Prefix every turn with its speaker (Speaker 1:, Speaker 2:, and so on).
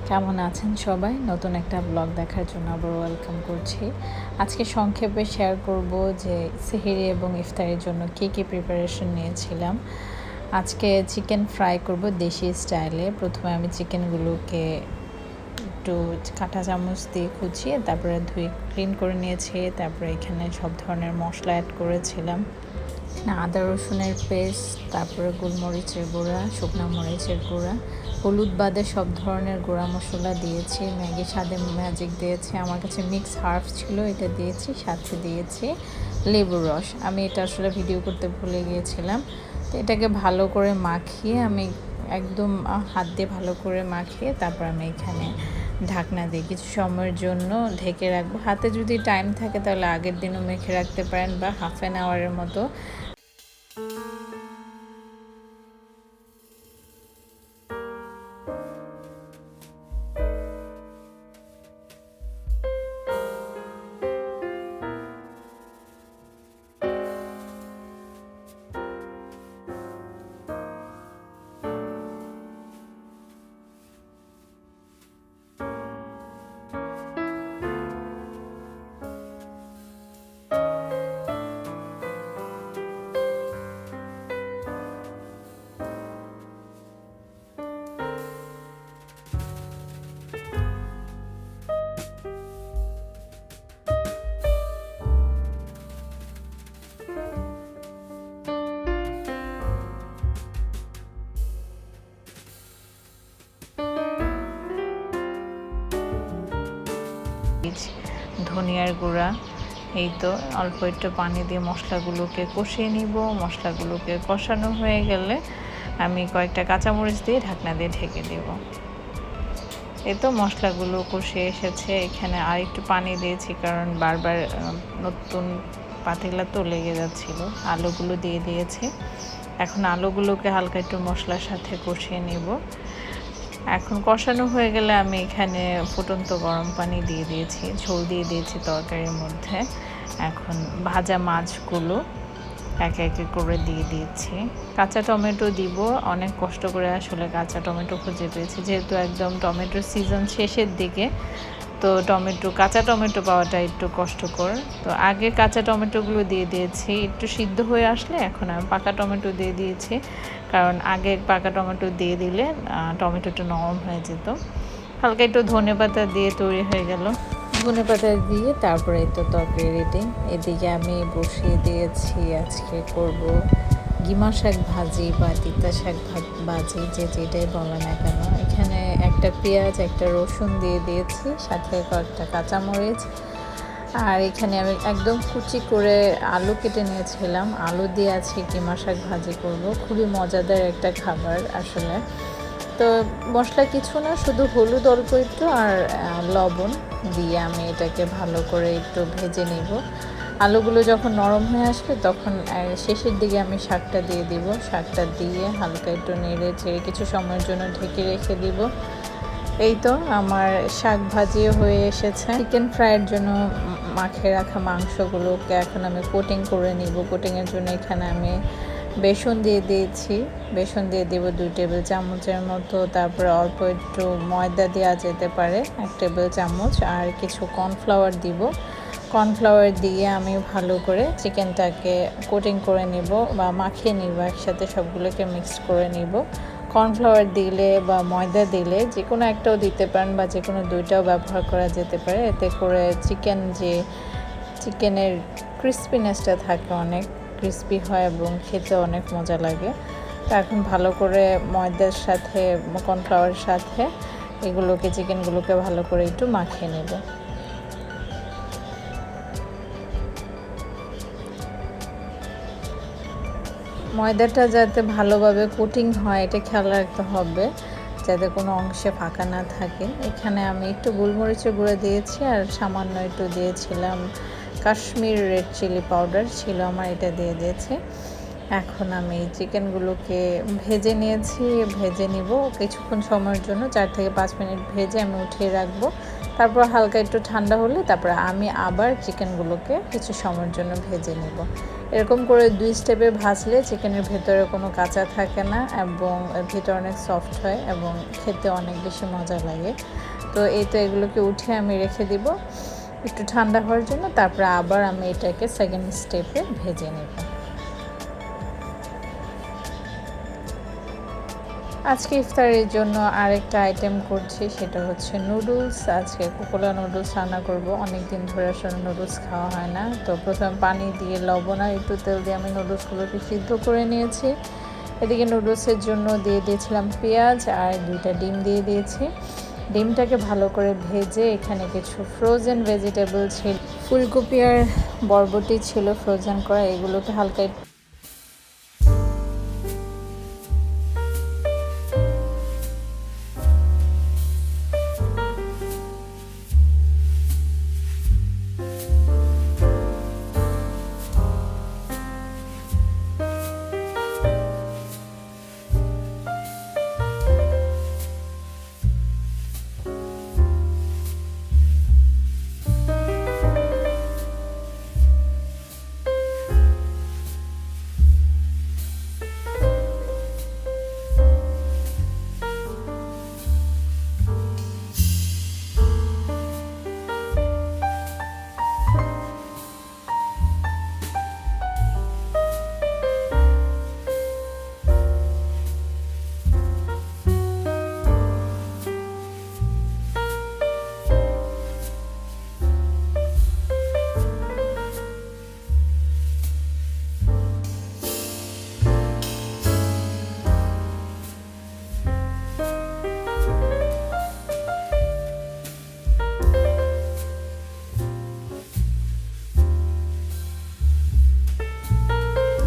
Speaker 1: কেমন আছেন সবাই? নতুন একটা ব্লগ দেখার জন্য আবার ওয়েলকাম করছি। আজকে সংক্ষেপে শেয়ার করব যে সেহরি এবং ইফতারের জন্য কী প্রিপারেশন নিয়েছিলাম। আজকে চিকেন ফ্রাই করব দেশি স্টাইলে। প্রথমে আমি চিকেনগুলোকে একটু কাঁটা চামচ দিয়ে কুচিয়ে তারপরে ধুয়ে ক্লিন করে নিয়েছি। তারপরে এখানে সব ধরনের মশলা অ্যাড করেছিলাম, আদা রসুনের পেস্ট, তারপরে গোলমরিচের গুঁড়া, শুকনো মরিচের গুঁড়া, হলুদ বাদে সব ধরনের গুঁড়া মশলা দিয়েছি, ম্যাগি স্বাদে ম্যাজিক দিয়েছি, আমার কাছে মিক্স হার্বস ছিল এটা দিয়েছি, সাথে দিয়েছি লেবুর রস। আমি এটা আসলে ভিডিও করতে ভুলে গিয়েছিলাম। তো এটাকে ভালো করে মাখিয়ে আমি একদম হাত দিয়ে ভালো করে মাখিয়ে তারপর আমি এখানে ঢাকনা দিয়ে কিছু সময়ের জন্য ঢেকে রাখবো। হাতে যদি টাইম থাকে তাহলে আগের দিনও মেখে রাখতে পারেন বা হাফ অ্যান আওয়ারের মতো। ধনিয়ার গুঁড়া, এই তো অল্প একটু পানি দিয়ে মশলাগুলোকে কষিয়ে নিব। মশলাগুলোকে কষানো হয়ে গেলে আমি কয়েকটা কাঁচামরিচ দিয়ে ঢাকনা দিয়ে ঢেকে দেব। এই তো মশলাগুলো কষে এসেছে। এখানে আর একটু পানি দিয়েছি কারণ বারবার নতুন পাতিলা তো লেগে যাচ্ছিল। আলুগুলো দিয়ে দিয়েছি। এখন আলুগুলোকে হালকা একটু মশলার সাথে কষিয়ে নিব। এখন কষানো হয়ে গেলে আমি এখানে ফুটন্ত গরম পানি দিয়ে দিয়েছি, ঝোল দিয়ে দিয়েছি তরকারির মধ্যে। এখন ভাজা মাছগুলো একে একে করে দিয়ে দিয়েছি। কাঁচা টমেটো দিব, অনেক কষ্ট করে আসলে কাঁচা টমেটো খুঁজে পেয়েছি, যেহেতু একদম টমেটোর সিজন শেষের দিকে, তো কাঁচা টমেটো পাওয়াটা একটু কষ্টকর। তো আগে কাঁচা টমেটোগুলো দিয়ে দিয়েছি, একটু সিদ্ধ হয়ে আসলে এখন আমি পাকা টমেটো দিয়ে দিয়েছি, কারণ আগে পাকা টমেটো দিয়ে দিলে টমেটোটা নরম হয়ে যেত। হালকা একটু ধনেপাতা দিয়ে তৈরি হয়ে গেল। ধনেপাতা দিয়ে তারপরে তো তরকারি রেডি। এদিকে আমি বসিয়ে দিয়েছি, আজকে করব গিমা শাক ভাজি বা তিতা শাক ভাজি, যেটাই বলে না কেন। এখানে একটা পেঁয়াজ, একটা রসুন দিয়ে দিয়েছি, সাথে কয়েকটা কাঁচামরিচ। আর এখানে আমি একদম কুচি করে আলু কেটে নিয়েছিলাম, আলু দিয়ে আজকে কিমা শাক ভাজি করব। খুবই মজাদার একটা খাবার আসলে। তো মশলা কিছু না, শুধু হলুদ অল্প একটু আর লবণ দিয়ে আমি এটাকে ভালো করে একটু ভেজে নেব। আলুগুলো যখন নরম হয়ে আসবে তখন শেষের দিকে আমি শাকটা দিয়ে দিব। শাকটা দিয়ে হালকা একটু নেড়ে চেড়ে কিছু সময়ের জন্য ঢেকে রেখে দিব। এই তো আমার শাক ভাজিও হয়ে এসেছে। চিকেন ফ্রাইয়ের জন্য মাখিয়ে রাখা মাংসগুলোকে এখন আমি কোটিং করে নিব। কোটিংয়ের জন্য এখানে আমি বেসন দিয়ে দিয়েছি, বেসন দিয়ে দেবো 2 টেবিল চামচের মতো। তারপরে অল্প একটু ময়দা দেওয়া যেতে পারে 1 টেবিল চামচ, আর কিছু কর্নফ্লাওয়ার দিব। কর্নফ্লাওয়ার দিয়ে আমি ভালো করে চিকেনটাকে কোটিং করে নিব বা মাখিয়ে নিব, একসাথে সবগুলোকে মিক্সড করে নিব। কর্নফ্লাওয়ার দিলে বা ময়দা দিলে যে কোনো একটাও দিতে পারেন বা যে কোনো দুইটাও ব্যবহার করা যেতে পারে। এতে করে চিকেনের ক্রিস্পিনেসটা থাকে, অনেক ক্রিস্পি হয় এবং খেতে অনেক মজা লাগে। তো এখন ভালো করে ময়দার সাথে কর্নফ্লাওয়ারের সাথে চিকেনগুলোকে ভালো করে একটু মাখিয়ে নেব। ময়দাটা যাতে ভালোভাবে কোটিং হয় এটা খেয়াল রাখতে হবে, যাতে কোনো অংশে ফাঁকা না থাকে। এখানে আমি একটু গোলমরিচের গুঁড়া দিয়েছি আর সামান্য একটু দিয়েছিলাম কাশ্মীর রেড চিলি পাউডার ছিল আমার, এটা দিয়ে দিয়েছি। এখন আমি চিকেনগুলোকে ভেজে নিব কিছুক্ষণ সময়ের জন্য, 4 থেকে 5 মিনিট ভেজে আমি উঠিয়ে রাখবো। তারপর হালকা একটু ঠান্ডা হলে তারপর আমি আবার চিকেনগুলোকে কিছু সময়ের জন্য ভেজে নিব। এরকম করে 2 স্টেপে ভাজলে চিকেনের ভেতরে কোনো কাঁচা থাকে না এবং ভেতর অনেক সফট হয় এবং খেতে অনেক বেশি মজা লাগে। তো এই তো এগুলোকে উঠিয়ে আমি রেখে দিব একটু ঠান্ডা হওয়ার জন্য, তারপরে আবার আমি এটাকে সেকেন্ড স্টেপে ভেজে নেব। আজকে ইফতারের জন্য আরেকটা আইটেম করছি, সেটা হচ্ছে নুডলস। আজকে কোকোলা নুডলস রান্না করব। অনেক দিন ধরে আসলে নুডলস খাওয়া হয় না। তো প্রথমে পানি দিয়ে লবণ আর একটু তেল দিয়ে আমি নুডলসগুলোকে সিদ্ধ করে নিয়েছি। এদিকে নুডলসের জন্য দিয়ে দিয়েছিলাম পেঁয়াজ আর 2টা ডিম দিয়ে দিয়েছি। ডিমটাকে ভালো করে ভেজে এখানে কিছু ফ্রোজেন ভেজিটেবল ছিল, ফুলকপি আর বরবটি ছিল ফ্রোজেন করা, এগুলোকে হালকা